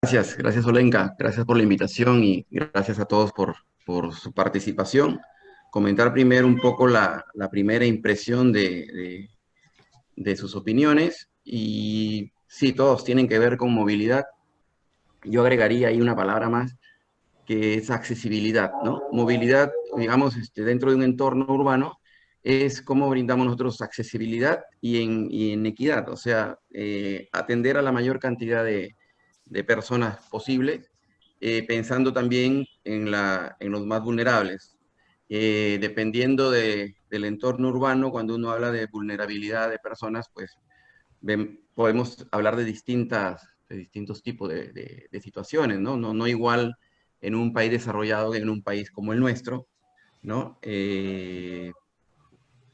Gracias Olenka, gracias por la invitación y gracias a todos por su participación. Comentar primero un poco la primera impresión de sus opiniones y sí, todos tienen que ver con movilidad. Yo agregaría ahí una palabra más que es accesibilidad, ¿no? Movilidad, digamos, dentro de un entorno urbano es cómo brindamos nosotros accesibilidad y en equidad, o sea, atender a la mayor cantidad de personas posible, pensando también en los más vulnerables. Dependiendo del entorno urbano, cuando uno habla de vulnerabilidad de personas, pues podemos hablar de distintos tipos de situaciones, ¿no? No igual en un país desarrollado que en un país como el nuestro, ¿no?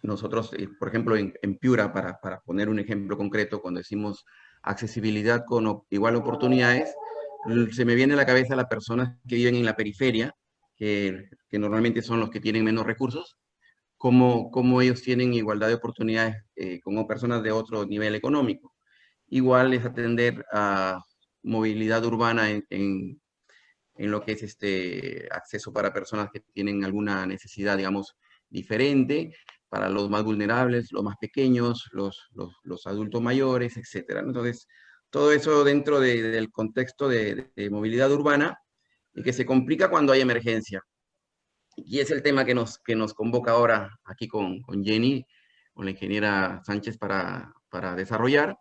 Nosotros, por ejemplo, en Piura, para poner un ejemplo concreto, cuando decimos accesibilidad con igual oportunidades, se me viene a la cabeza las personas que viven en la periferia, que normalmente son los que tienen menos recursos, cómo ellos tienen igualdad de oportunidades como personas de otro nivel económico. Igual es atender a movilidad urbana en lo que es acceso para personas que tienen alguna necesidad, digamos, diferente, para los más vulnerables, los más pequeños, los adultos mayores, etcétera. Entonces, todo eso dentro del contexto de movilidad urbana y que se complica cuando hay emergencia. Y es el tema que nos convoca ahora aquí con Jenny, con la ingeniera Sánchez para desarrollar.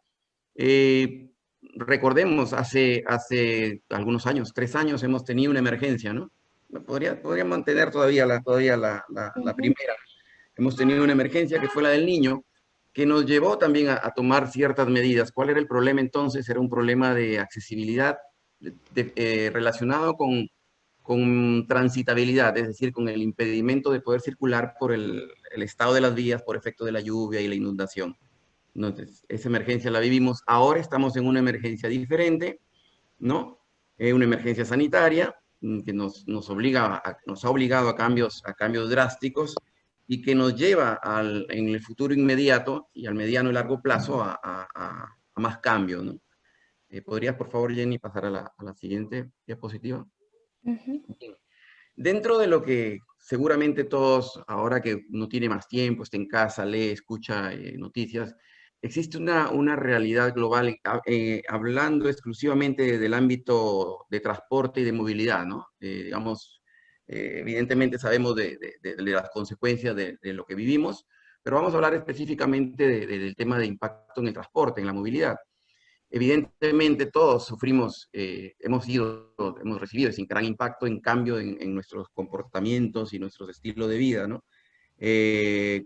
Eh, Recordemos, hace algunos años, 3 años, hemos tenido una emergencia, ¿no? Podría mantener todavía la Ujú. primera. Hemos tenido una emergencia que fue la del niño, que nos llevó también a tomar ciertas medidas. ¿Cuál era el problema entonces? Era un problema de accesibilidad relacionado con transitabilidad, es decir, con el impedimento de poder circular por el estado de las vías por efecto de la lluvia y la inundación. Entonces, esa emergencia la vivimos. Ahora estamos en una emergencia diferente, ¿no? Una emergencia sanitaria que nos ha obligado a cambios drásticos y que nos lleva en el futuro inmediato y al mediano y largo plazo a más cambios, ¿no? ¿Podrías, por favor, Jenny, pasar a la siguiente diapositiva? Ujú. Bien. Dentro de lo que seguramente todos, ahora que no tiene más tiempo, está en casa, lee, escucha noticias, existe una realidad global, hablando exclusivamente del ámbito de transporte y de movilidad, ¿no? Digamos, evidentemente sabemos de las consecuencias de lo que vivimos, pero vamos a hablar específicamente del tema de impacto en el transporte, en la movilidad. Evidentemente todos sufrimos, hemos recibido ese gran impacto en cambio en nuestros comportamientos y nuestros estilos de vida, ¿no?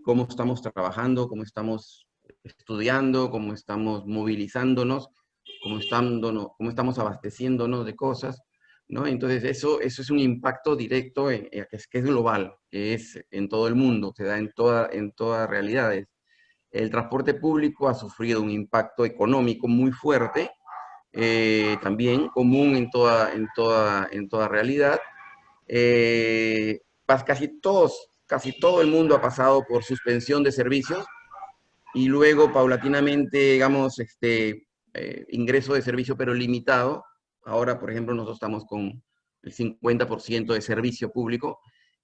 Cómo estamos trabajando, cómo estamos estudiando, cómo estamos movilizándonos, cómo estamos abasteciéndonos de cosas, ¿no? Entonces eso es un impacto directo que es global, que es en todo el mundo, se da en todas realidades. El transporte público ha sufrido un impacto económico muy fuerte, también común en toda realidad. Casi todo el mundo ha pasado por suspensión de servicios y luego paulatinamente, digamos, ingreso de servicio pero limitado. Ahora, por ejemplo, nosotros estamos con el 50% de servicio público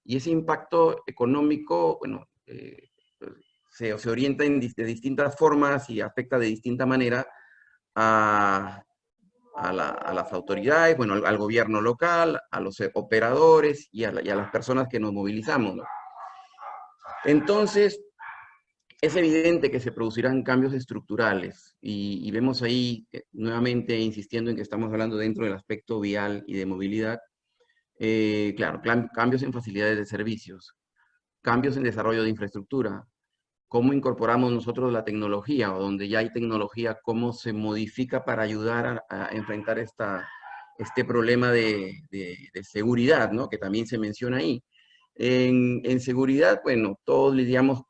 y ese impacto económico, bueno, se orienta de distintas formas y afecta de distinta manera a, a las autoridades, bueno, al gobierno local, a los operadores y a las personas que nos movilizamos, ¿no? Entonces, es evidente que se producirán cambios estructurales y vemos ahí, nuevamente insistiendo en que estamos hablando dentro del aspecto vial y de movilidad, claro, cambios en facilidades de servicios, cambios en desarrollo de infraestructura, cómo incorporamos nosotros la tecnología o donde ya hay tecnología, cómo se modifica para ayudar a enfrentar este problema de seguridad, ¿no? Que también se menciona ahí. En seguridad, bueno, todos lidiamos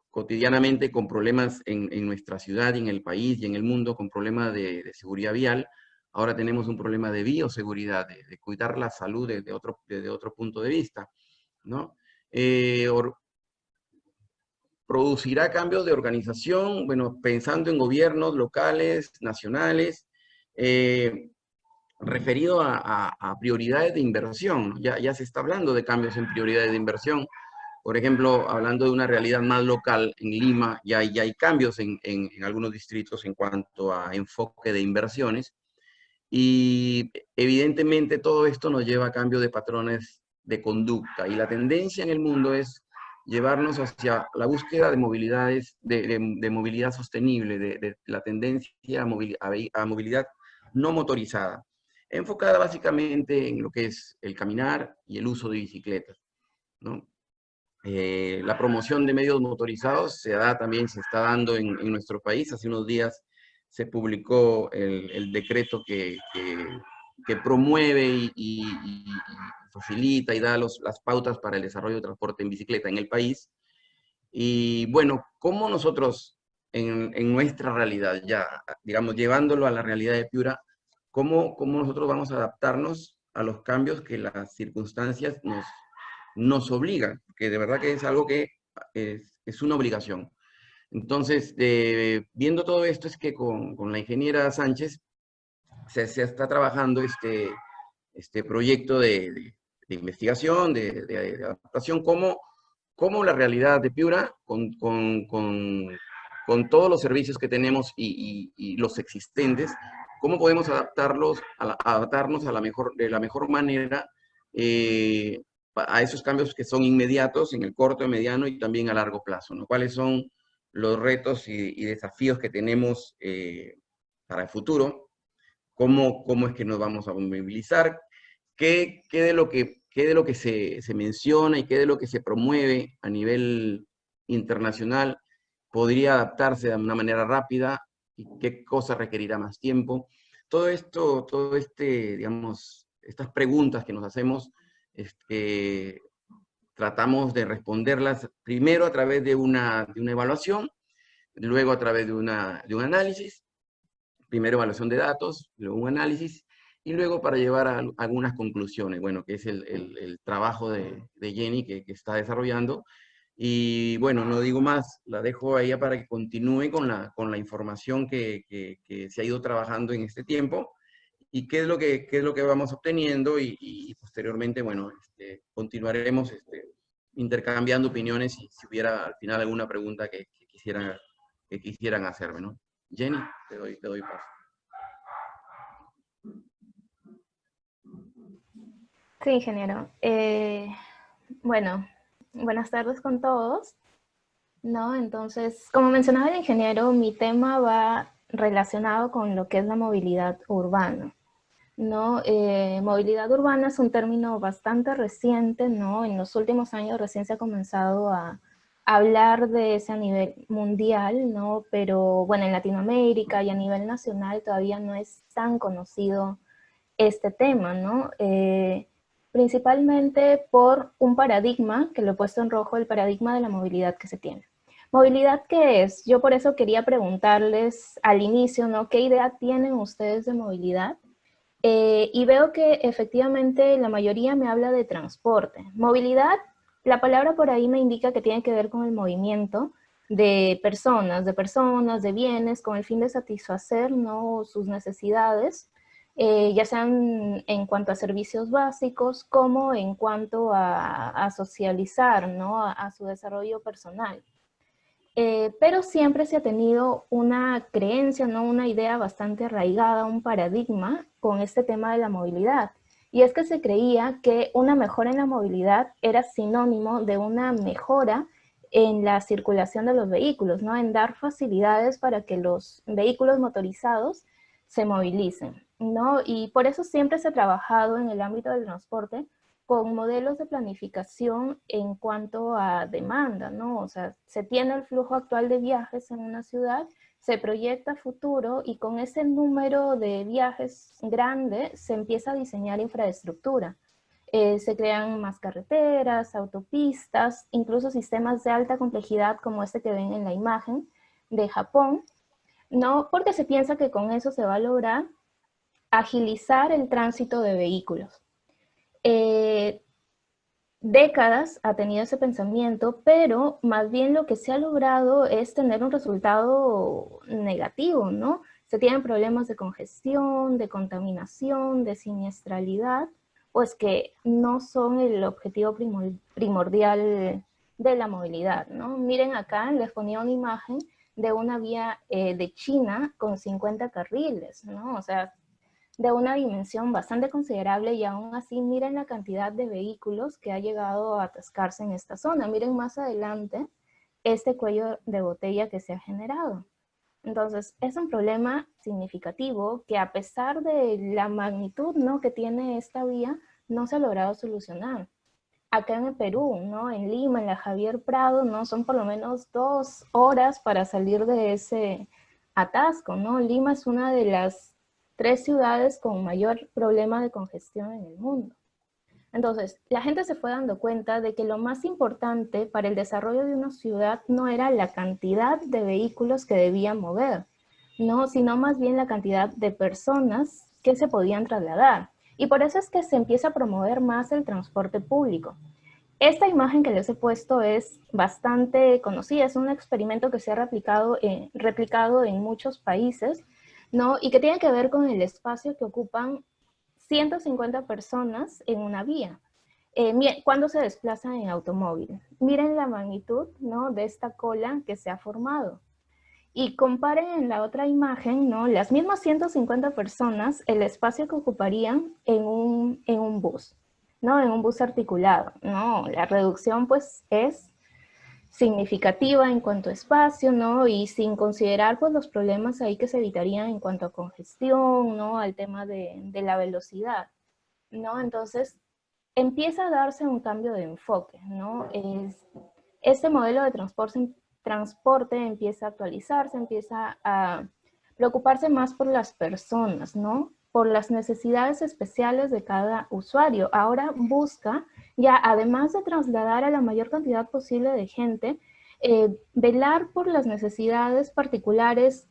cotidianamente con problemas en nuestra ciudad y en el país y en el mundo, con problemas de seguridad vial. Ahora tenemos un problema de bioseguridad, de cuidar la salud desde otro punto de vista, ¿no? Producirá cambios de organización, bueno, pensando en gobiernos locales, nacionales, eh, referido a prioridades de inversión, ¿no? Ya se está hablando de cambios en prioridades de inversión. Por ejemplo, hablando de una realidad más local, en Lima ya hay cambios en algunos distritos en cuanto a enfoque de inversiones y evidentemente todo esto nos lleva a cambio de patrones de conducta y la tendencia en el mundo es llevarnos hacia la búsqueda de movilidades, de movilidad sostenible, de la tendencia a movilidad no motorizada, enfocada básicamente en lo que es el caminar y el uso de bicicletas, ¿no? La promoción de medios motorizados se da también, se está dando en nuestro país. Hace unos días se publicó el decreto que promueve y facilita y da las pautas para el desarrollo de transporte en bicicleta en el país. Y bueno, ¿cómo nosotros en nuestra realidad, ya digamos, llevándolo a la realidad de Piura, cómo nosotros vamos a adaptarnos a los cambios que las circunstancias nos obligan? Que de verdad que es algo que es una obligación. Entonces, viendo todo esto, es que con la ingeniera Sánchez se está trabajando este proyecto de investigación, de adaptación, cómo la realidad de Piura, con todos los servicios que tenemos y los existentes, cómo podemos adaptarnos de la mejor manera a esos cambios que son inmediatos en el corto, mediano y también a largo plazo, ¿no? ¿Cuáles son los retos y desafíos que tenemos para el futuro? ¿Cómo es que nos vamos a movilizar? ¿Qué de lo que se menciona y qué de lo que se promueve a nivel internacional podría adaptarse de una manera rápida y qué cosa requerirá más tiempo? Todo esto, digamos, estas preguntas que nos hacemos, este, tratamos de responderlas primero a través de una evaluación, luego a través de un análisis, primero evaluación de datos, luego un análisis, y luego para llevar a algunas conclusiones, bueno, que es el trabajo de Jenny que está desarrollando. Y bueno, no digo más, la dejo a ella para que continúe con la información que se ha ido trabajando en este tiempo y qué es lo que vamos obteniendo y posteriormente, bueno, continuaremos intercambiando opiniones si hubiera al final alguna pregunta que quisieran hacerme, ¿no? Jenny, te doy paso. Sí, ingeniero. Bueno, buenas tardes con todos, ¿no? Entonces, como mencionaba el ingeniero, mi tema va relacionado con lo que es la movilidad urbana, ¿no? Movilidad urbana es un término bastante reciente, ¿no? En los últimos años recién se ha comenzado a hablar de ese a nivel mundial, ¿no? Pero bueno, en Latinoamérica y a nivel nacional todavía no es tan conocido este tema, ¿no? Principalmente por un paradigma, que lo he puesto en rojo, el paradigma de la movilidad que se tiene. ¿Movilidad qué es? Yo por eso quería preguntarles al inicio, ¿no? ¿Qué idea tienen ustedes de movilidad? Y veo que efectivamente la mayoría me habla de transporte. Movilidad, la palabra por ahí me indica que tiene que ver con el movimiento de personas, de bienes, con el fin de satisfacer, ¿no?, sus necesidades, ya sean en cuanto a servicios básicos como en cuanto a socializar, ¿no?, a su desarrollo personal. Pero siempre se ha tenido una creencia, ¿no?, una idea bastante arraigada, un paradigma con este tema de la movilidad. Y es que se creía que una mejora en la movilidad era sinónimo de una mejora en la circulación de los vehículos, ¿no?, en dar facilidades para que los vehículos motorizados se movilicen, ¿no? Y por eso siempre se ha trabajado en el ámbito del transporte con modelos de planificación en cuanto a demanda, ¿no? O sea, se tiene el flujo actual de viajes en una ciudad, se proyecta futuro y con ese número de viajes grande se empieza a diseñar infraestructura. Se crean más carreteras, autopistas, incluso sistemas de alta complejidad como este que ven en la imagen de Japón, ¿no? Porque se piensa que con eso se va a lograr agilizar el tránsito de vehículos. Décadas ha tenido ese pensamiento, pero más bien lo que se ha logrado es tener un resultado negativo, ¿no? se tienen problemas de congestión, de contaminación, de siniestralidad, pues que no son el objetivo primordial de la movilidad, ¿no? Miren acá, les ponía una imagen de una vía de China con 50 carriles, ¿no? O sea, de una dimensión bastante considerable, y aún así miren la cantidad de vehículos que ha llegado a atascarse en esta zona. Miren más adelante este cuello de botella que se ha generado. Entonces, es un problema significativo que, a pesar de la magnitud, ¿no?, que tiene esta vía, no se ha logrado solucionar. Acá en el Perú, ¿no?, en Lima, en la Javier Prado, ¿no?, son por lo menos 2 horas para salir de ese atasco, ¿no? Lima es una de las 3 ciudades con mayor problema de congestión en el mundo. Entonces, la gente se fue dando cuenta de que lo más importante para el desarrollo de una ciudad no era la cantidad de vehículos que debían mover, no, sino más bien la cantidad de personas que se podían trasladar. Y por eso es que se empieza a promover más el transporte público. Esta imagen que les he puesto es bastante conocida, es un experimento que se ha replicado en muchos países, ¿no? Y que tiene que ver con el espacio que ocupan 150 personas en una vía, cuando se desplazan en automóvil. Miren la magnitud, ¿no?, de esta cola que se ha formado. Y comparen en la otra imagen, ¿no?, las mismas 150 personas, el espacio que ocuparían en un bus, ¿no?, en un bus articulado, ¿no? La reducción pues es significativa en cuanto a espacio, ¿no? Y sin considerar pues los problemas ahí que se evitarían en cuanto a congestión, ¿no?, al tema de la velocidad, ¿no? Entonces empieza a darse un cambio de enfoque, ¿no? Este modelo de transporte empieza a actualizarse, empieza a preocuparse más por las personas, ¿no?, por las necesidades especiales de cada usuario. Ahora busca, ya además de trasladar a la mayor cantidad posible de gente, velar por las necesidades particulares,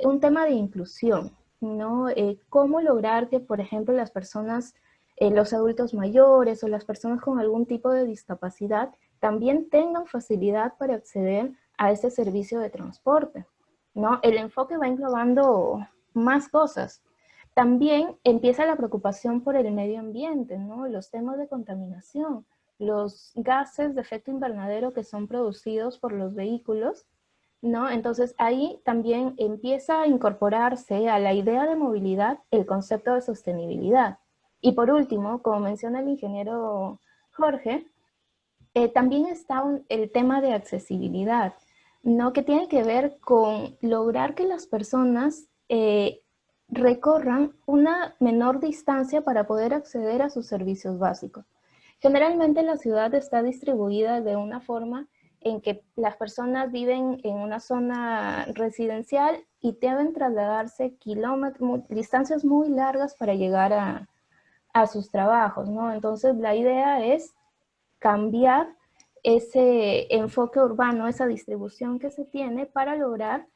un tema de inclusión, ¿no? Cómo lograr que, por ejemplo, las personas, los adultos mayores o las personas con algún tipo de discapacidad también tengan facilidad para acceder a ese servicio de transporte, ¿no? El enfoque va englobando más cosas. También empieza la preocupación por el medio ambiente, ¿no? Los temas de contaminación, los gases de efecto invernadero que son producidos por los vehículos, ¿no? Entonces ahí también empieza a incorporarse a la idea de movilidad el concepto de sostenibilidad. Y por último, como menciona el ingeniero Jorge, también está el tema de accesibilidad, ¿no?, que tiene que ver con lograr que las personas recorran una menor distancia para poder acceder a sus servicios básicos. Generalmente la ciudad está distribuida de una forma en que las personas viven en una zona residencial y deben trasladarse kilómetros, distancias muy largas para llegar a sus trabajos, ¿no? Entonces la idea es cambiar ese enfoque urbano, esa distribución que se tiene, para lograr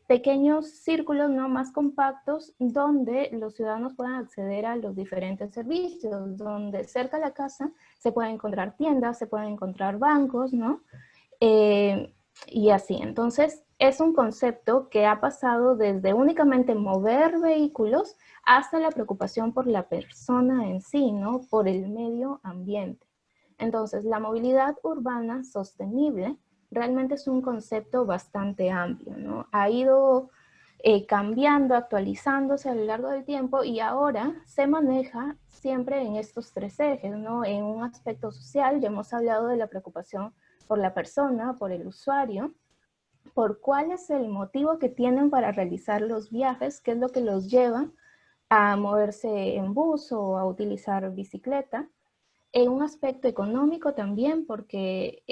pequeños círculos, ¿no?, más compactos, donde los ciudadanos puedan acceder a los diferentes servicios, donde cerca de la casa se pueden encontrar tiendas, se pueden encontrar bancos, ¿no? Y así. Entonces, es un concepto que ha pasado desde únicamente mover vehículos hasta la preocupación por la persona en sí, ¿no?, por el medio ambiente. Entonces, la movilidad urbana sostenible realmente es un concepto bastante amplio, ¿no? Ha ido cambiando, actualizándose a lo largo del tiempo, y ahora se maneja siempre en estos 3 ejes, ¿no? En un aspecto social, ya hemos hablado de la preocupación por la persona, por el usuario, por cuál es el motivo que tienen para realizar los viajes, qué es lo que los lleva a moverse en bus o a utilizar bicicleta. En un aspecto económico también, porque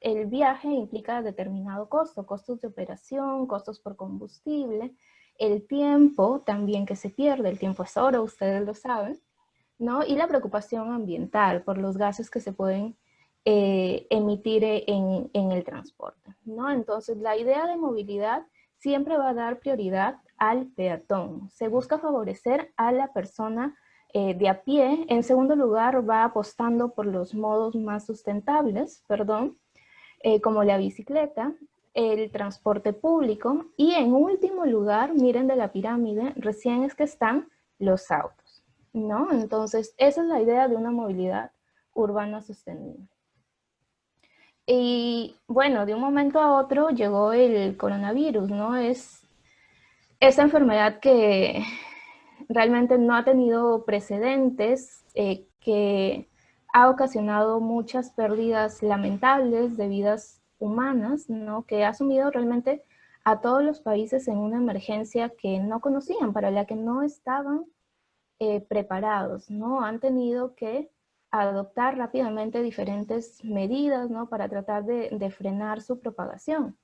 el viaje implica determinado costo, costos de operación, costos por combustible, el tiempo también que se pierde, el tiempo es oro, ustedes lo saben, ¿no? Y la preocupación ambiental por los gases que se pueden emitir en el transporte, ¿no? Entonces, la idea de movilidad siempre va a dar prioridad al peatón. Se busca favorecer a la persona de a pie. En segundo lugar, va apostando por los modos más sustentables, como la bicicleta. el transporte público y en último lugar, miren de la pirámide, recién es que están los autos, ¿no? Entonces, esa es la idea de una movilidad urbana sostenible. Y bueno, de un momento a otro llegó el coronavirus, ¿no? Es esa enfermedad que realmente no ha tenido precedentes, que ha ocasionado muchas pérdidas lamentables de vidas humanas, ¿no? Que ha sumido realmente a todos los países en una emergencia que no conocían, para la que no estaban preparados, ¿no? Han tenido que adoptar rápidamente diferentes medidas, ¿no? Para tratar de frenar su propagación.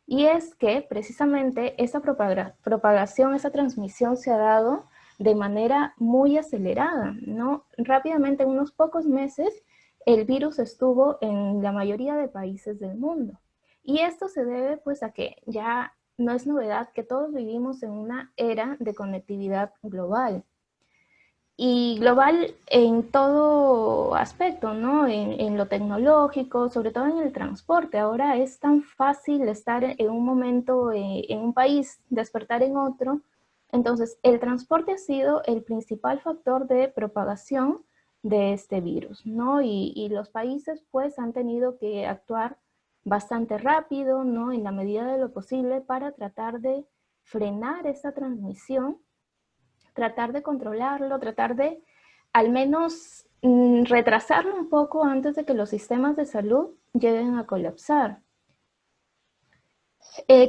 Y es que precisamente esa propagación, esa transmisión se ha dado de manera muy acelerada, ¿no? Rápidamente, en unos pocos meses, el virus estuvo en la mayoría de países del mundo. Y esto se debe pues a que ya no es novedad que todos vivimos en una era de conectividad global. Y global en todo aspecto, ¿no? En lo tecnológico, sobre todo en el transporte. Ahora es tan fácil estar en un momento en un país, despertar en otro. Entonces, el transporte ha sido el principal factor de propagación de este virus, ¿no? Y los países pues han tenido que actuar bastante rápido, ¿no? En la medida de lo posible para tratar de frenar esta transmisión, tratar de controlarlo, tratar de al menos retrasarlo un poco antes de que los sistemas de salud lleguen a colapsar.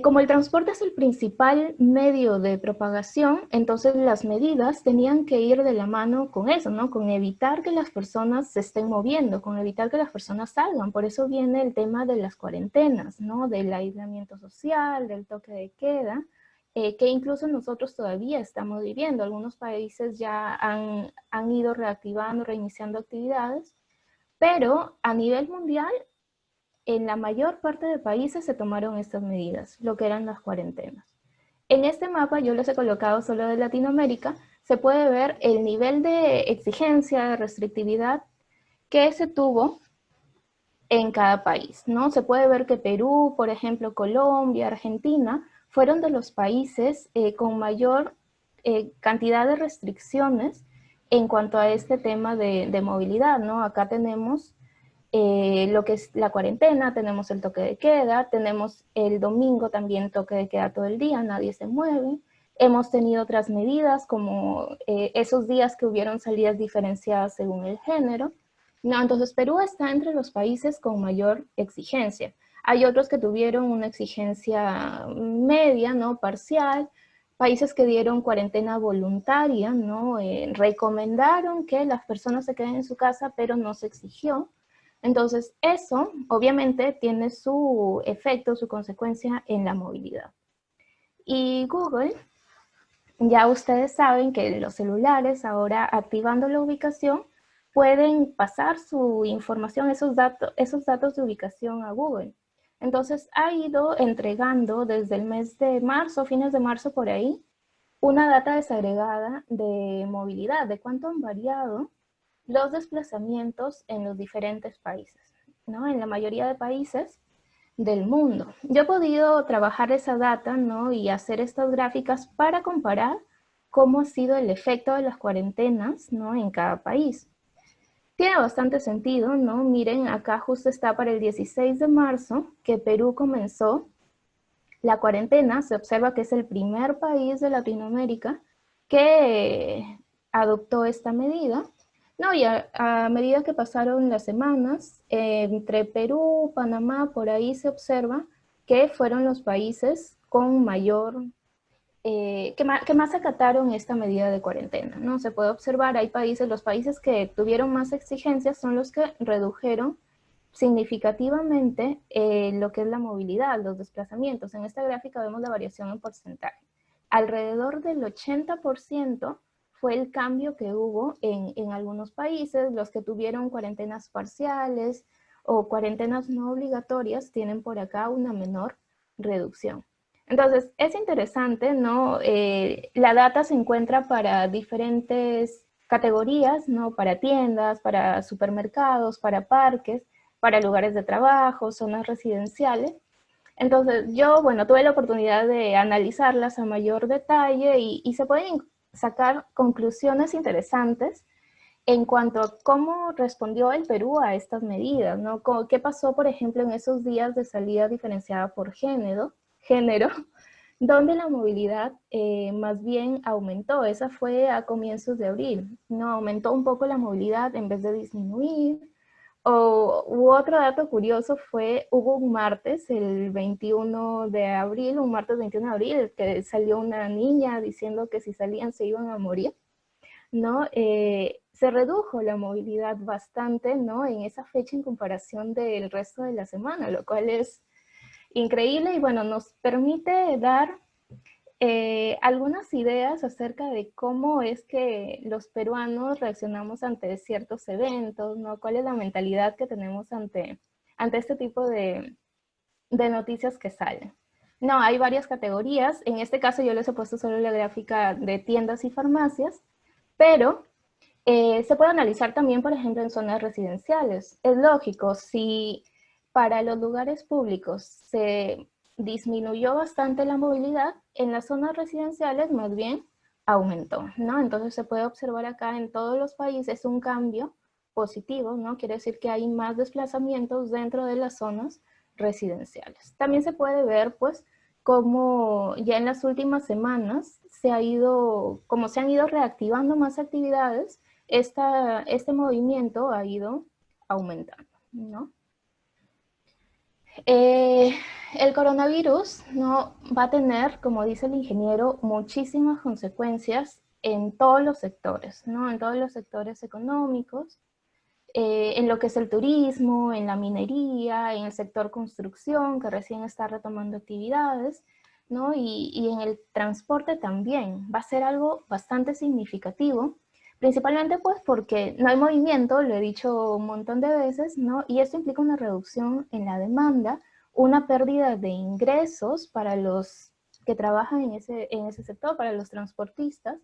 Como el transporte es el principal medio de propagación, entonces las medidas tenían que ir de la mano con eso, ¿no? Con evitar que las personas se estén moviendo, con evitar que las personas salgan. Por eso viene el tema de las cuarentenas, ¿no? Del aislamiento social, del toque de queda, que incluso nosotros todavía estamos viviendo. Algunos países ya han ido reactivando, reiniciando actividades, pero a nivel mundial en la mayor parte de países se tomaron estas medidas, lo que eran las cuarentenas. En este mapa, yo les he colocado solo de Latinoamérica, se puede ver el nivel de exigencia, de restrictividad que se tuvo en cada país, ¿no? Se puede ver que Perú, por ejemplo, Colombia, Argentina, fueron de los países con mayor cantidad de restricciones en cuanto a este tema de movilidad, ¿no? Acá tenemos lo que es la cuarentena, tenemos el toque de queda, tenemos el domingo también toque de queda todo el día, nadie se mueve. Hemos tenido otras medidas como esos días que hubieron salidas diferenciadas según el género. No, entonces Perú está entre los países con mayor exigencia. Hay otros que tuvieron una exigencia media, ¿no? Parcial. Países que dieron cuarentena voluntaria, ¿no? Recomendaron que las personas se queden en su casa, pero no se exigió. Entonces, eso obviamente tiene su efecto, su consecuencia en la movilidad. Y Google, ya ustedes saben que los celulares ahora activando la ubicación pueden pasar su información, esos datos de ubicación a Google. Entonces ha ido entregando desde el mes de marzo, fines de marzo por ahí, una data desagregada de movilidad, de cuánto han variado los desplazamientos en los diferentes países, ¿no? En la mayoría de países del mundo. Yo he podido trabajar esa data, ¿no? Y hacer estas gráficas para comparar cómo ha sido el efecto de las cuarentenas, ¿no? En cada país. Tiene bastante sentido, ¿no? Miren, acá justo está para el 16 de marzo que Perú comenzó la cuarentena. Se observa que es el primer país de Latinoamérica que adoptó esta medida. No, y a medida que pasaron las semanas, entre Perú, Panamá, por ahí se observa que fueron los países con mayor, que más acataron esta medida de cuarentena, ¿no? Se puede observar, hay países, los países que tuvieron más exigencias son los que redujeron significativamente lo que es la movilidad, los desplazamientos. En esta gráfica vemos la variación en porcentaje. Alrededor del 80% fue el cambio que hubo en algunos países. Los que tuvieron cuarentenas parciales o cuarentenas no obligatorias tienen por acá una menor reducción. Entonces, es interesante, ¿no? La data se encuentra para diferentes categorías, ¿no? Para tiendas, para supermercados, para parques, para lugares de trabajo, zonas residenciales. Entonces, yo, bueno, tuve la oportunidad de analizarlas a mayor detalle y se pueden sacar conclusiones interesantes en cuanto a cómo respondió el Perú a estas medidas, ¿no? ¿Qué pasó, por ejemplo, en esos días de salida diferenciada por género, donde la movilidad más bien aumentó? Esa fue a comienzos de abril, ¿no? Aumentó un poco la movilidad en vez de disminuir. Otro dato curioso fue, hubo un martes, el 21 de abril, un martes 21 de abril, que salió una niña diciendo que si salían se iban a morir, ¿no? Se redujo la movilidad bastante, ¿no? En esa fecha en comparación del resto de la semana, lo cual es increíble y bueno, nos permite dar algunas ideas acerca de cómo es que los peruanos reaccionamos ante ciertos eventos, ¿no? ¿Cuál es la mentalidad que tenemos ante este tipo de noticias que salen? No, hay varias categorías. En este caso yo les he puesto solo la gráfica de tiendas y farmacias, pero se puede analizar también, por ejemplo, en zonas residenciales. Es lógico, si para los lugares públicos se disminuyó bastante la movilidad, en las zonas residenciales más bien aumentó, ¿no? Entonces se puede observar acá en todos los países un cambio positivo, ¿no? Quiere decir que hay más desplazamientos dentro de las zonas residenciales. También se puede ver, pues, cómo ya en las últimas semanas como se han ido reactivando más actividades, este movimiento ha ido aumentando, ¿no? Eh, el coronavirus no va a tener, como dice el ingeniero, muchísimas consecuencias en todos los sectores, ¿no? En todos los sectores económicos, en lo que es el turismo, en la minería, en el sector construcción, que recién está retomando actividades, ¿no? Y en el transporte también. Va a ser algo bastante significativo, principalmente pues porque no hay movimiento, lo he dicho un montón de veces, ¿no? Y esto implica una reducción en la demanda, una pérdida de ingresos para los que trabajan en ese sector, para los transportistas,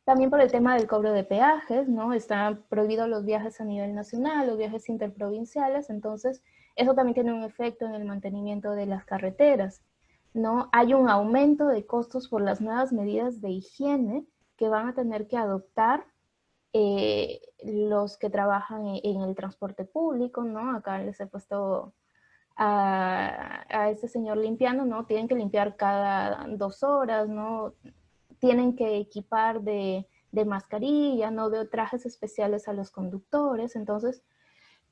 también por el tema del cobro de peajes, ¿no? Están prohibidos los viajes a nivel nacional, los viajes interprovinciales, entonces eso también tiene un efecto en el mantenimiento de las carreteras, ¿no? Hay un aumento de costos por las nuevas medidas de higiene que van a tener que adoptar los que trabajan en el transporte público, ¿no? Acá les he puesto a este señor limpiando, ¿no? Tienen que limpiar cada 2 horas, ¿no? Tienen que equipar de mascarilla, ¿no? De trajes especiales a los conductores, entonces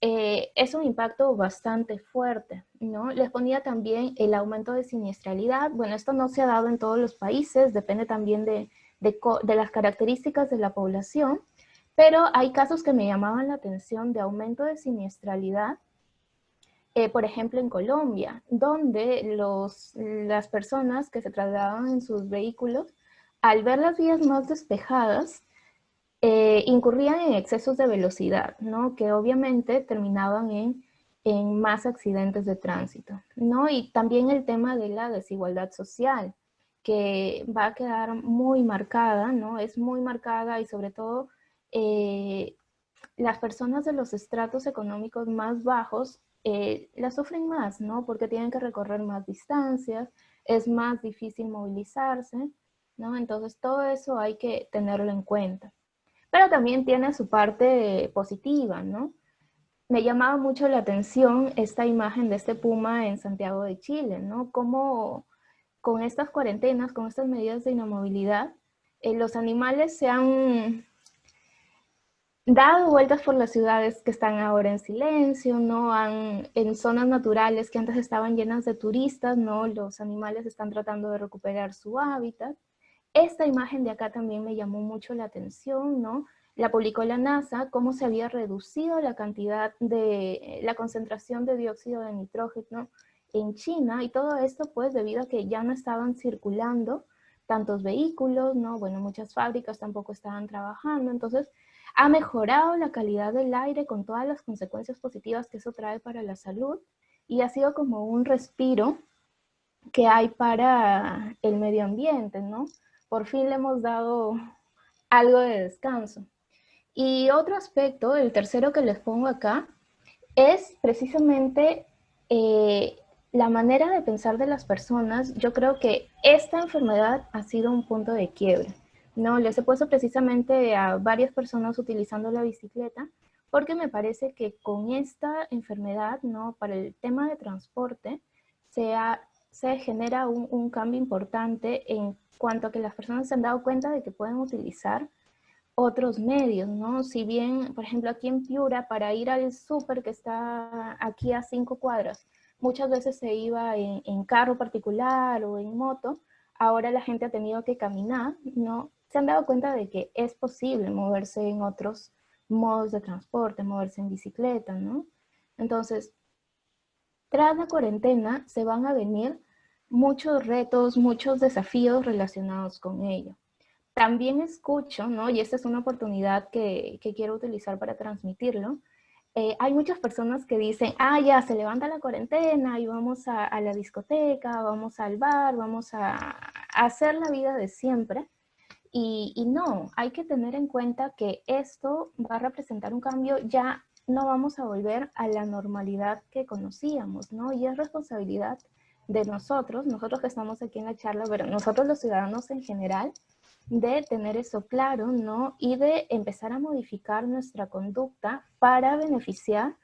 es un impacto bastante fuerte, ¿no? Les ponía también el aumento de siniestralidad. Bueno, esto no se ha dado en todos los países, depende también de las características de la población, pero hay casos que me llamaban la atención de aumento de siniestralidad, por ejemplo en Colombia, donde las personas que se trasladaban en sus vehículos, al ver las vías más despejadas, incurrían en excesos de velocidad, ¿no? Que obviamente terminaban en más accidentes de tránsito, ¿no? Y también el tema de la desigualdad social, que va a quedar muy marcada, ¿no? Es muy marcada y sobre todo eh, las personas de los estratos económicos más bajos la sufren más, ¿no? Porque tienen que recorrer más distancias, es más difícil movilizarse, ¿no? Entonces todo eso hay que tenerlo en cuenta. Pero también tiene su parte positiva, ¿no? Me llamaba mucho la atención esta imagen de este puma en Santiago de Chile, ¿no? Cómo con estas cuarentenas, con estas medidas de inamovilidad, los animales se han dado vueltas por las ciudades que están ahora en silencio, ¿no? En zonas naturales que antes estaban llenas de turistas, ¿no? Los animales están tratando de recuperar su hábitat. Esta imagen de acá también me llamó mucho la atención, ¿no? La publicó la NASA, cómo se había reducido la cantidad la concentración de dióxido de nitrógeno en China, y todo esto pues debido a que ya no estaban circulando tantos vehículos, ¿no? Bueno, muchas fábricas tampoco estaban trabajando, entonces ha mejorado la calidad del aire con todas las consecuencias positivas que eso trae para la salud, y ha sido como un respiro que hay para el medio ambiente, ¿no? Por fin le hemos dado algo de descanso. Y otro aspecto, el tercero que les pongo acá, es precisamente la manera de pensar de las personas, yo creo que esta enfermedad ha sido un punto de quiebre. No, les he puesto precisamente a varias personas utilizando la bicicleta porque me parece que con esta enfermedad, ¿no? Para el tema de transporte, se genera un cambio importante en cuanto a que las personas se han dado cuenta de que pueden utilizar otros medios, ¿no? Si bien, por ejemplo, aquí en Piura, para ir al súper que está aquí a 5 cuadras, muchas veces se iba en carro particular o en moto, ahora la gente ha tenido que caminar, ¿no? Se han dado cuenta de que es posible moverse en otros modos de transporte, moverse en bicicleta, ¿no? Entonces, tras la cuarentena se van a venir muchos retos, muchos desafíos relacionados con ello. También escucho, ¿no? Y esta es una oportunidad que quiero utilizar para transmitirlo. Hay muchas personas que dicen, ah, ya, se levanta la cuarentena y vamos a la discoteca, vamos al bar, vamos a hacer la vida de siempre. Y no, hay que tener en cuenta que esto va a representar un cambio, ya no vamos a volver a la normalidad que conocíamos, ¿no? Y es responsabilidad de nosotros que estamos aquí en la charla, pero nosotros los ciudadanos en general, de tener eso claro, ¿no? Y de empezar a modificar nuestra conducta para beneficiar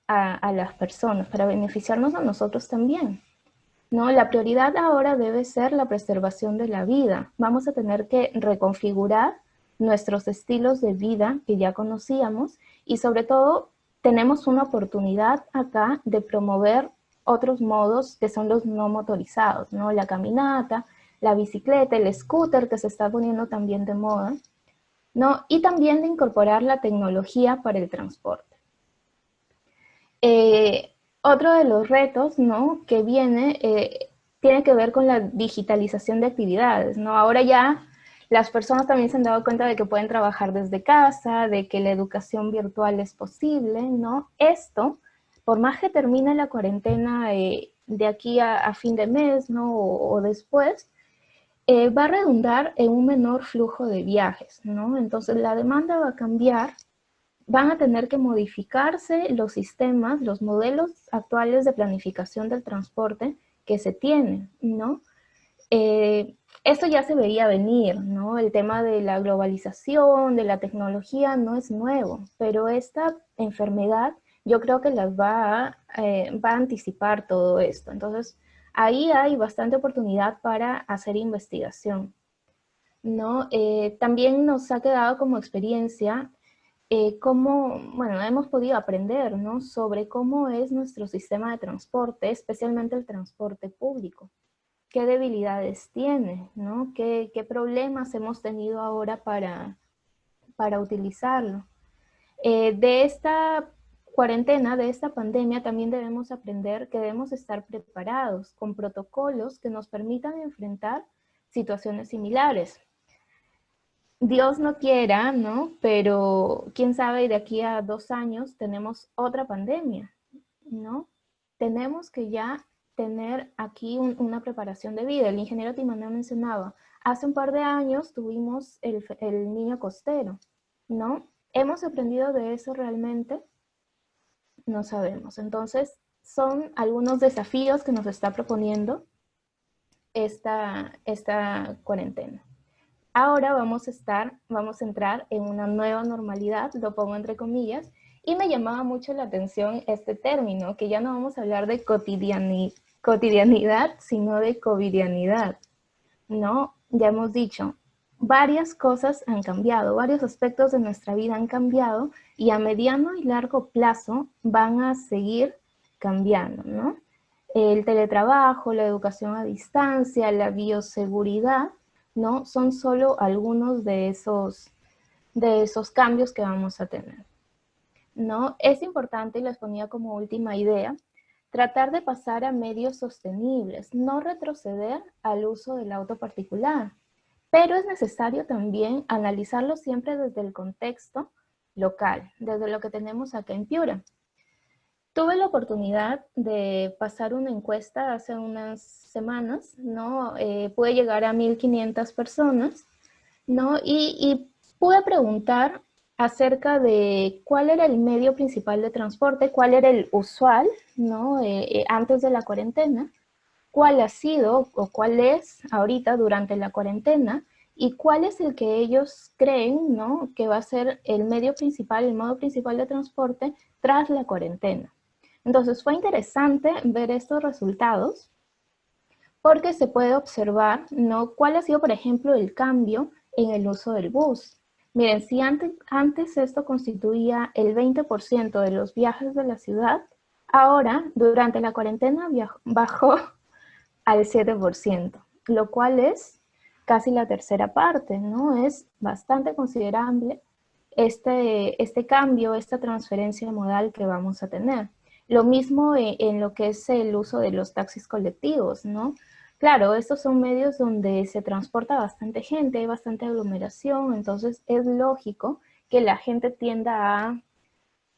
a las personas, para beneficiarnos a nosotros también. No, la prioridad ahora debe ser la preservación de la vida. Vamos a tener que reconfigurar nuestros estilos de vida que ya conocíamos y sobre todo tenemos una oportunidad acá de promover otros modos que son los no motorizados, ¿no? La caminata, la bicicleta, el scooter que se está poniendo también de moda, ¿no? Y también de incorporar la tecnología para el transporte. Otro de los retos, ¿no? Que viene tiene que ver con la digitalización de actividades, ¿no? Ahora ya las personas también se han dado cuenta de que pueden trabajar desde casa, de que la educación virtual es posible, ¿no? Esto, por más que termine la cuarentena de aquí a fin de mes, ¿no? O después, va a redundar en un menor flujo de viajes, ¿no? Entonces la demanda va a cambiar, van a tener que modificarse los sistemas, los modelos actuales de planificación del transporte que se tienen, ¿no? Esto ya se veía venir, ¿no? El tema de la globalización, de la tecnología no es nuevo, pero esta enfermedad yo creo que va a anticipar todo esto. Entonces, ahí hay bastante oportunidad para hacer investigación, ¿no? También nos ha quedado como experiencia cómo, bueno, hemos podido aprender, ¿no? Sobre cómo es nuestro sistema de transporte, especialmente el transporte público. ¿Qué debilidades tiene, ¿no? ¿Qué problemas hemos tenido ahora para utilizarlo? De esta cuarentena, de esta pandemia, también debemos aprender que debemos estar preparados con protocolos que nos permitan enfrentar situaciones similares. Dios no quiera, ¿no? Pero quién sabe, de aquí a 2 años tenemos otra pandemia, ¿no? Tenemos que ya tener aquí una preparación de vida. El ingeniero Timaneo mencionaba, hace un par de años tuvimos el niño costero, ¿no? ¿Hemos aprendido de eso realmente? No sabemos. Entonces, son algunos desafíos que nos está proponiendo esta cuarentena. Ahora vamos a entrar en una nueva normalidad, lo pongo entre comillas, y me llamaba mucho la atención este término, que ya no vamos a hablar de cotidianidad, sino de covidianidad, ¿no? Ya hemos dicho, varias cosas han cambiado, varios aspectos de nuestra vida han cambiado y a mediano y largo plazo van a seguir cambiando, ¿no? El teletrabajo, la educación a distancia, la bioseguridad, ¿no? Son solo algunos de esos cambios que vamos a tener, ¿no? Es importante, y les ponía como última idea, tratar de pasar a medios sostenibles, no retroceder al uso del auto particular, pero es necesario también analizarlo siempre desde el contexto local, desde lo que tenemos acá en Piura. Tuve la oportunidad de pasar una encuesta hace unas semanas, ¿no? Pude llegar a 1.500 personas, ¿no? Y pude preguntar acerca de cuál era el medio principal de transporte, cuál era el usual, ¿no? Antes de la cuarentena, cuál ha sido o cuál es ahorita durante la cuarentena y cuál es el que ellos creen, ¿no?, que va a ser el medio principal, el modo principal de transporte tras la cuarentena. Entonces fue interesante ver estos resultados porque se puede observar, ¿no?, cuál ha sido, por ejemplo, el cambio en el uso del bus. Miren, si antes esto constituía el 20% de los viajes de la ciudad, ahora, durante la cuarentena, bajó al 7%, lo cual es casi la tercera parte, ¿no? Es bastante considerable este cambio, esta transferencia modal que vamos a tener. Lo mismo en lo que es el uso de los taxis colectivos, ¿no? Claro, estos son medios donde se transporta bastante gente, hay bastante aglomeración, entonces es lógico que la gente tienda a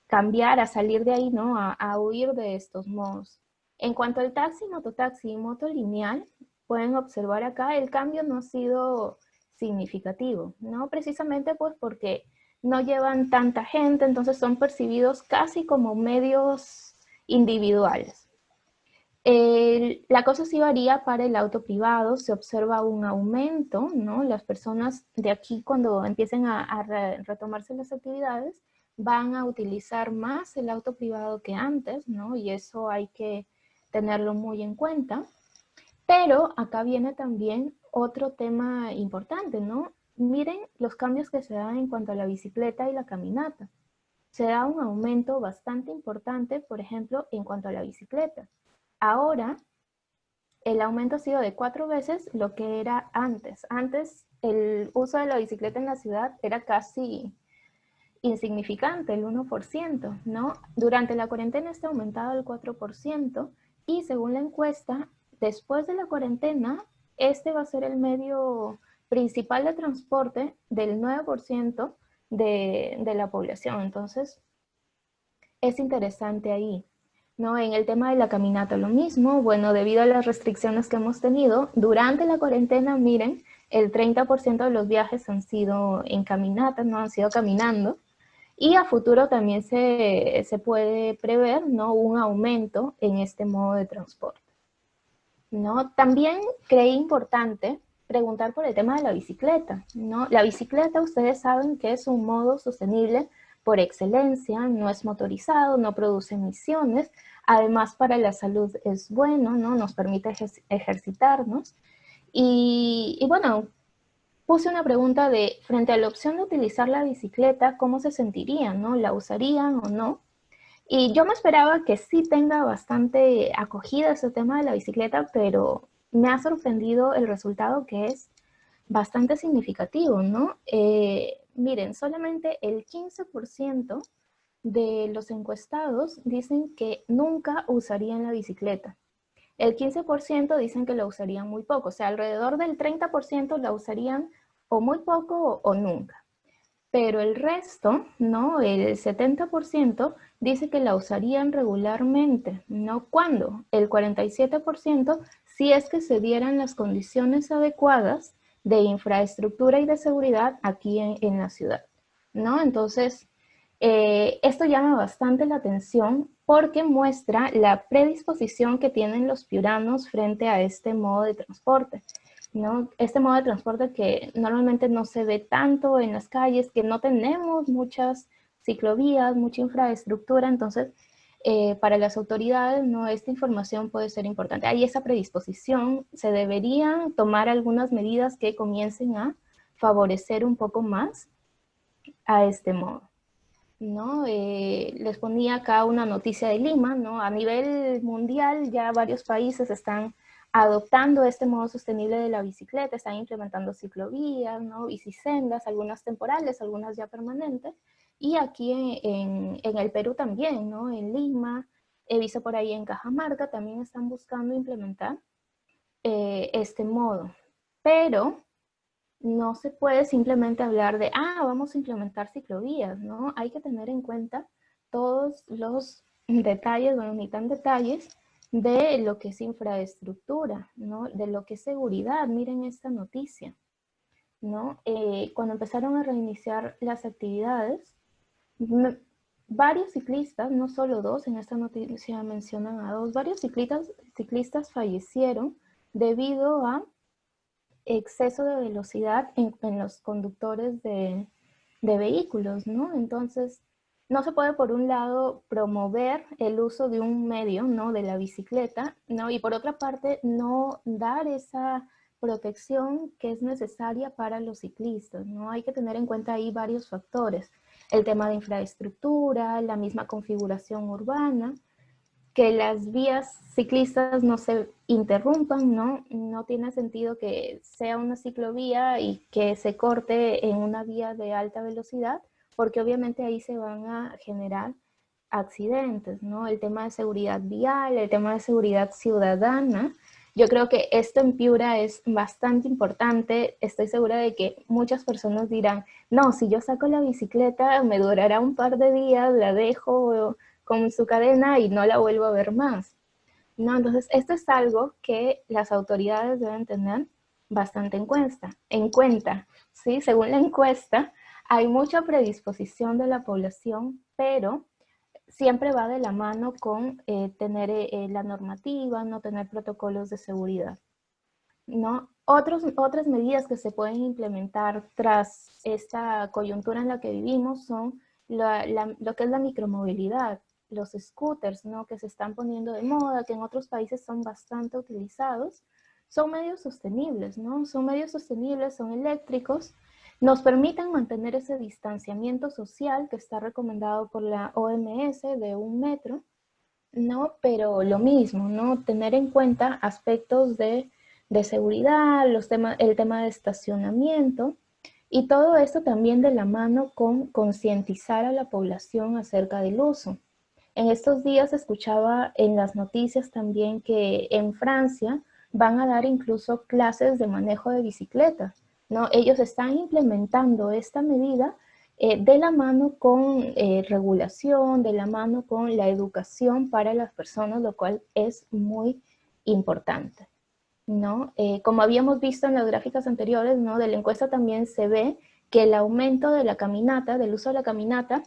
cambiar, a salir de ahí, ¿no? A huir de estos modos. En cuanto al taxi, mototaxi y moto lineal, pueden observar acá el cambio no ha sido significativo, ¿no? Precisamente pues porque no llevan tanta gente, entonces son percibidos casi como medios individuales. La cosa sí varía para el auto privado, se observa un aumento, ¿no? Las personas de aquí cuando empiecen a retomarse las actividades van a utilizar más el auto privado que antes, ¿no? Y eso hay que tenerlo muy en cuenta. Pero acá viene también otro tema importante, ¿no? Miren los cambios que se dan en cuanto a la bicicleta y la caminata. Se da un aumento bastante importante, por ejemplo, en cuanto a la bicicleta. Ahora, el aumento ha sido de 4 veces lo que era antes. Antes, el uso de la bicicleta en la ciudad era casi insignificante, el 1%, ¿no? Durante la cuarentena está aumentado el 4% y según la encuesta, después de la cuarentena, este va a ser el medio principal de transporte del 9% de la población. Entonces, es interesante ahí, ¿no? En el tema de la caminata lo mismo, bueno, debido a las restricciones que hemos tenido, durante la cuarentena, miren, el 30% de los viajes han sido en caminata, no han sido caminando, y a futuro también se puede prever, ¿no?, un aumento en este modo de transporte, ¿no? También creí importante preguntar por el tema de la bicicleta, ¿no? La bicicleta, ustedes saben que es un modo sostenible por excelencia, no es motorizado, no produce emisiones, además para la salud es bueno, ¿no? Nos permite ejercitarnos. Y bueno, puse una pregunta de, frente a la opción de utilizar la bicicleta, ¿cómo se sentirían, no? ¿La usarían o no? Y yo me esperaba que sí tenga bastante acogida ese tema de la bicicleta, pero me ha sorprendido el resultado que es bastante significativo, ¿no? Miren, solamente el 15% de los encuestados dicen que nunca usarían la bicicleta. El 15% dicen que la usarían muy poco, o sea, alrededor del 30% la usarían o muy poco o nunca. Pero el resto, ¿no? El 70% dice que la usarían regularmente, ¿no? ¿Cuándo? El 47% si es que se dieran las condiciones adecuadas de infraestructura y de seguridad aquí en la ciudad, ¿no? Entonces, esto llama bastante la atención porque muestra la predisposición que tienen los piuranos frente a este modo de transporte, ¿no? Este modo de transporte que normalmente no se ve tanto en las calles, que no tenemos muchas ciclovías, mucha infraestructura, entonces para las autoridades, ¿no?, esta información puede ser importante. Hay esa predisposición, se deberían tomar algunas medidas que comiencen a favorecer un poco más a este modo, ¿no? Les ponía acá una noticia de Lima, ¿no? A nivel mundial ya varios países están adoptando este modo sostenible de la bicicleta, están implementando ciclovías, ¿no?, bicisendas, algunas temporales, algunas ya permanentes, y aquí en el Perú también, ¿no? En Lima, he visto por ahí en Cajamarca, también están buscando implementar este modo, pero no se puede simplemente hablar de, vamos a implementar ciclovías, ¿no? Hay que tener en cuenta todos los detalles, bueno, ni tan detalles, de lo que es infraestructura, ¿no? De lo que es seguridad. Miren esta noticia. ¿no? Cuando empezaron a reiniciar las actividades, varios ciclistas, no solo dos, en esta noticia mencionan a dos, varios ciclistas fallecieron debido a exceso de velocidad en los conductores de vehículos, ¿no? Entonces, no se puede, por un lado, promover el uso de un medio, ¿no? De la bicicleta, ¿no? Y por otra parte, no dar esa protección que es necesaria para los ciclistas, ¿no? Hay que tener en cuenta ahí varios factores. El tema de infraestructura, la misma configuración urbana, que las vías ciclistas no se interrumpan, ¿no? No tiene sentido que sea una ciclovía y que se corte en una vía de alta velocidad, porque obviamente ahí se van a generar accidentes, ¿no? El tema de seguridad vial, el tema de seguridad ciudadana. Yo creo que esto en Piura es bastante importante. Estoy segura de que muchas personas dirán, no, si yo saco la bicicleta me durará un par de días, la dejo con su cadena y no la vuelvo a ver más. No, entonces esto es algo que las autoridades deben tener bastante en cuenta, ¿sí? Según la encuesta, hay mucha predisposición de la población, pero siempre va de la mano con tener la normativa, no tener protocolos de seguridad, ¿no? Otras medidas que se pueden implementar tras esta coyuntura en la que vivimos son lo que es la micromovilidad, los scooters, ¿no? Que se están poniendo de moda, que en otros países son bastante utilizados. Son medios sostenibles, ¿no? Son medios sostenibles, son eléctricos, nos permiten mantener ese distanciamiento social que está recomendado por la OMS de 1 metro, ¿no? Pero lo mismo, ¿no? Tener en cuenta aspectos de seguridad, el tema de estacionamiento, y todo esto también de la mano con concientizar a la población acerca del uso. En estos días escuchaba en las noticias también que en Francia van a dar incluso clases de manejo de bicicleta, ¿no? Ellos están implementando esta medida de la mano con regulación, de la mano con la educación para las personas, lo cual es muy importante, ¿no? Como habíamos visto en las gráficas anteriores, ¿no? De la encuesta también se ve que el aumento de la caminata, del uso de la caminata,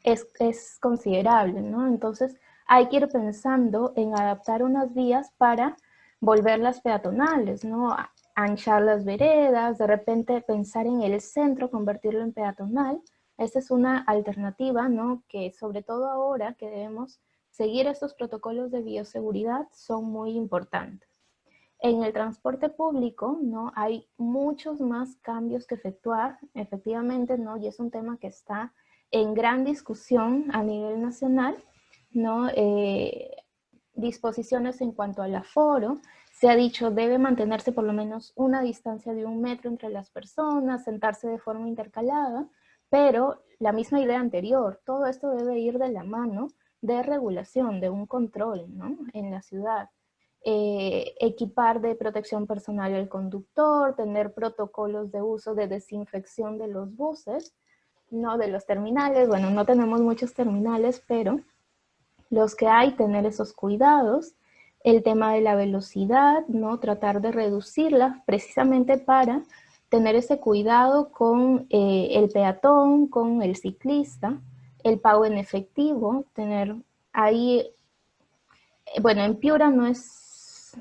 es considerable, ¿no? Entonces hay que ir pensando en adaptar unas vías para volverlas peatonales, ¿no? Anchar las veredas, de repente pensar en el centro, convertirlo en peatonal. Esta es una alternativa, ¿no? Que sobre todo ahora que debemos seguir estos protocolos de bioseguridad son muy importantes. En el transporte público, ¿no? Hay muchos más cambios que efectuar, efectivamente, ¿no? Y es un tema que está en gran discusión a nivel nacional, ¿no? Disposiciones en cuanto al aforo, se ha dicho debe mantenerse por lo menos una distancia de 1 metro entre las personas, sentarse de forma intercalada, pero la misma idea anterior, todo esto debe ir de la mano de regulación, de un control, ¿no? En la ciudad. Equipar de protección personal al conductor, tener protocolos de uso de desinfección de los buses, no de los terminales, bueno, no tenemos muchos terminales, pero los que hay, tener esos cuidados, el tema de la velocidad, ¿no? Tratar de reducirla precisamente para tener ese cuidado con el peatón, con el ciclista, el pago en efectivo, tener ahí, bueno, en Piura no es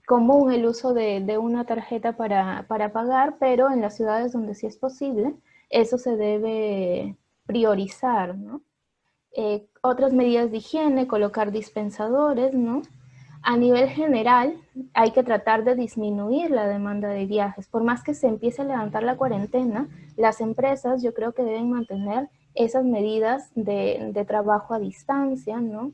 común el uso de una tarjeta para pagar, pero en las ciudades donde sí es posible, eso se debe priorizar, ¿no? Otras medidas de higiene, colocar dispensadores, ¿no? A nivel general, hay que tratar de disminuir la demanda de viajes. Por más que se empiece a levantar la cuarentena, las empresas yo creo que deben mantener esas medidas de trabajo a distancia, ¿no?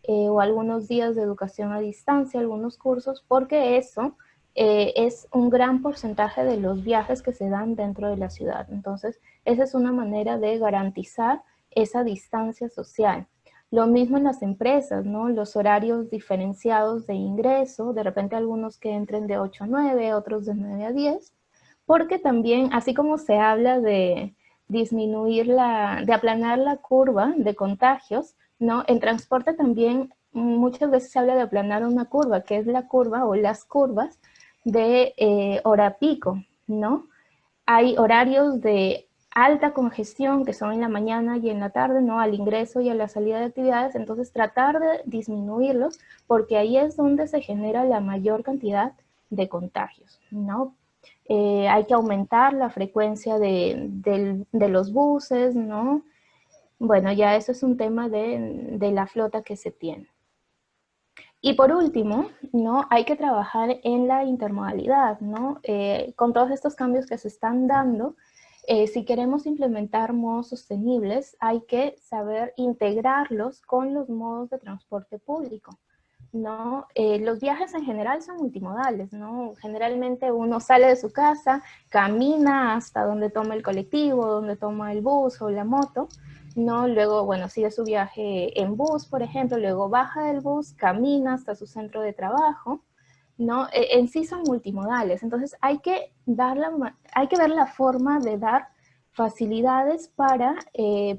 O algunos días de educación a distancia, algunos cursos, porque eso es un gran porcentaje de los viajes que se dan dentro de la ciudad. Entonces, esa es una manera de garantizar esa distancia social. Lo mismo en las empresas, ¿no? Los horarios diferenciados de ingreso, de repente algunos que entren de 8 a 9, otros de 9 a 10, porque también, así como se habla de de aplanar la curva de contagios, ¿no? En transporte también muchas veces se habla de aplanar una curva, que es la curva o las curvas de hora pico, ¿no? Hay horarios de alta congestión que son en la mañana y en la tarde, ¿no? Al ingreso y a la salida de actividades, entonces tratar de disminuirlos porque ahí es donde se genera la mayor cantidad de contagios, ¿no? Hay que aumentar la frecuencia de los buses, ¿no? Bueno, ya eso es un tema de la flota que se tiene. Y por último, ¿no? Hay que trabajar en la intermodalidad, ¿no? Con todos estos cambios que se están dando, si queremos implementar modos sostenibles, hay que saber integrarlos con los modos de transporte público, ¿no? Los viajes en general son multimodales, ¿no? Generalmente uno sale de su casa, camina hasta donde toma el colectivo, donde toma el bus o la moto, ¿no? Luego, bueno, sigue su viaje en bus, por ejemplo, luego baja del bus, camina hasta su centro de trabajo, ¿no? En sí son multimodales, entonces hay que ver la forma de dar facilidades para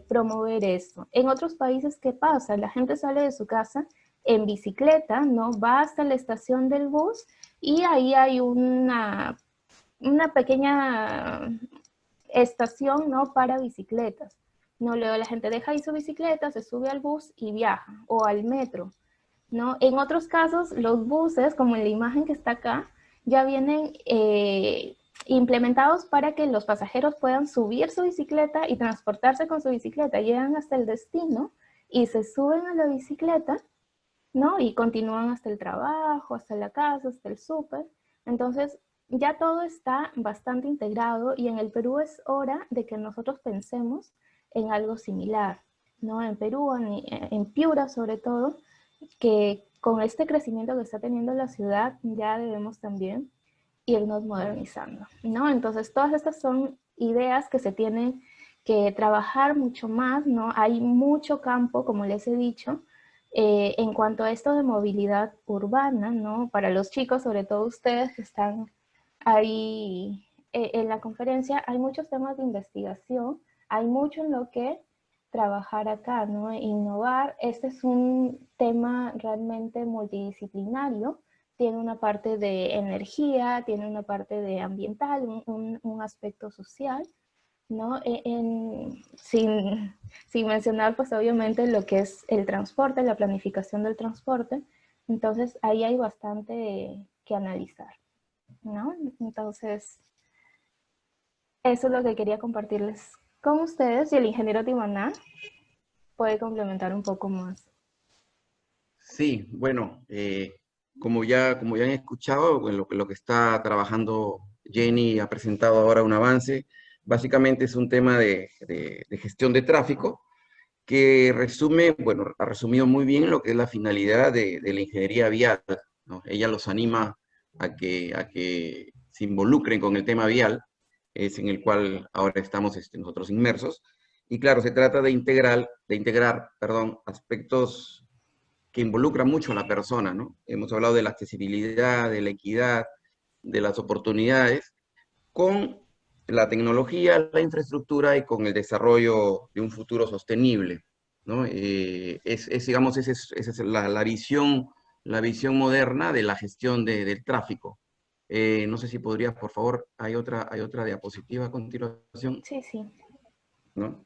promover esto. En otros países, ¿qué pasa? La gente sale de su casa en bicicleta, ¿no? Va hasta la estación del bus y ahí hay una pequeña estación, ¿no? Para bicicletas. No, luego la gente deja ahí su bicicleta, se sube al bus y viaja, o al metro, ¿no? En otros casos, los buses, como en la imagen que está acá, ya vienen implementados para que los pasajeros puedan subir su bicicleta y transportarse con su bicicleta. Llegan hasta el destino y se suben a la bicicleta, ¿no? Y continúan hasta el trabajo, hasta la casa, hasta el súper. Entonces, ya todo está bastante integrado y en el Perú es hora de que nosotros pensemos en algo similar, ¿no? En Perú, en Piura sobre todo, que con este crecimiento que está teniendo la ciudad ya debemos también irnos modernizando, ¿no? Entonces, todas estas son ideas que se tienen que trabajar mucho más, ¿no? Hay mucho campo, como les he dicho, en cuanto a esto de movilidad urbana, ¿no? Para los chicos, sobre todo ustedes que están ahí en la conferencia, hay muchos temas de investigación, hay mucho en lo que trabajar acá, ¿no? Innovar. Este es un tema realmente multidisciplinario, tiene una parte de energía, tiene una parte de ambiental, un aspecto social, ¿no? Sin mencionar, pues obviamente lo que es el transporte, la planificación del transporte. Entonces, ahí hay bastante que analizar, ¿no? Entonces, eso es lo que quería compartirles con ustedes y el ingeniero Timaná puede complementar un poco más. Sí, bueno, como ya han escuchado, bueno, lo que está trabajando Jenny ha presentado ahora un avance. Básicamente es un tema de gestión de tráfico que resume, bueno, ha resumido muy bien lo que es la finalidad de la ingeniería vial, ¿no? Ella los anima a que se involucren con el tema vial, es en el cual ahora estamos nosotros inmersos. Y claro, se trata de integrar, perdón, aspectos que involucran mucho a la persona, ¿no? Hemos hablado de la accesibilidad, de la equidad, de las oportunidades, con la tecnología, la infraestructura y con el desarrollo de un futuro sostenible, ¿no? Digamos, esa es la visión moderna de la gestión del tráfico. No sé si podrías, por favor, hay otra diapositiva a continuación, Sí, sí. ¿no?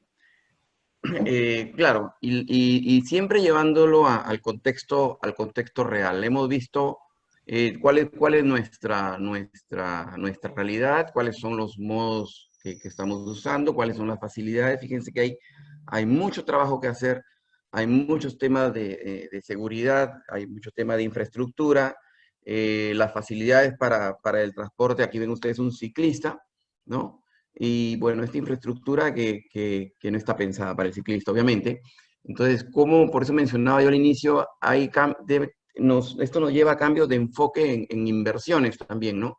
Claro, y siempre llevándolo al contexto real. Hemos visto cuál es nuestra realidad, cuáles son los modos que estamos usando, cuáles son las facilidades. Fíjense que hay mucho trabajo que hacer, hay muchos temas de seguridad, hay muchos temas de infraestructura, las facilidades para el transporte. Aquí ven ustedes un ciclista, ¿no? Y bueno, esta infraestructura que no está pensada para el ciclista, obviamente. Entonces, por eso mencionaba yo al inicio, esto nos lleva a cambios de enfoque en inversiones también, ¿no?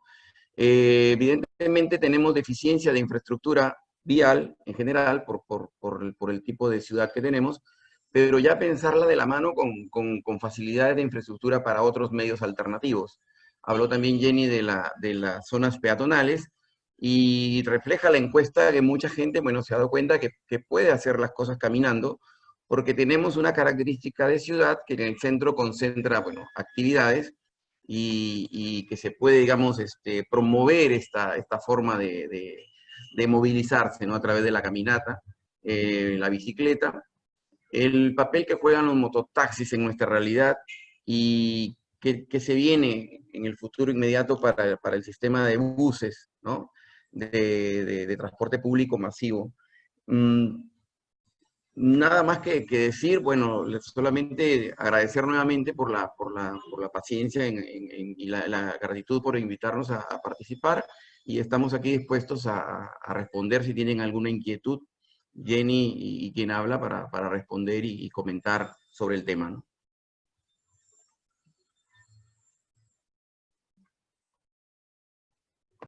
Evidentemente tenemos deficiencia de infraestructura vial en general por el tipo de ciudad que tenemos, pero ya pensarla de la mano con facilidades de infraestructura para otros medios alternativos. Habló también Jenny de las zonas peatonales y refleja la encuesta que mucha gente, bueno, se ha dado cuenta que puede hacer las cosas caminando, porque tenemos una característica de ciudad que en el centro concentra, bueno, actividades y que se puede, digamos, promover esta forma de movilizarse, ¿no? A través de la caminata, la bicicleta, el papel que juegan los mototaxis en nuestra realidad y que se viene en el futuro inmediato para el sistema de buses, ¿no? De transporte público masivo. Nada más que decir, bueno, solamente agradecer nuevamente por la paciencia y la gratitud por invitarnos a participar, y estamos aquí dispuestos a responder si tienen alguna inquietud, Jenny y quien habla, para responder y comentar sobre el tema, ¿no?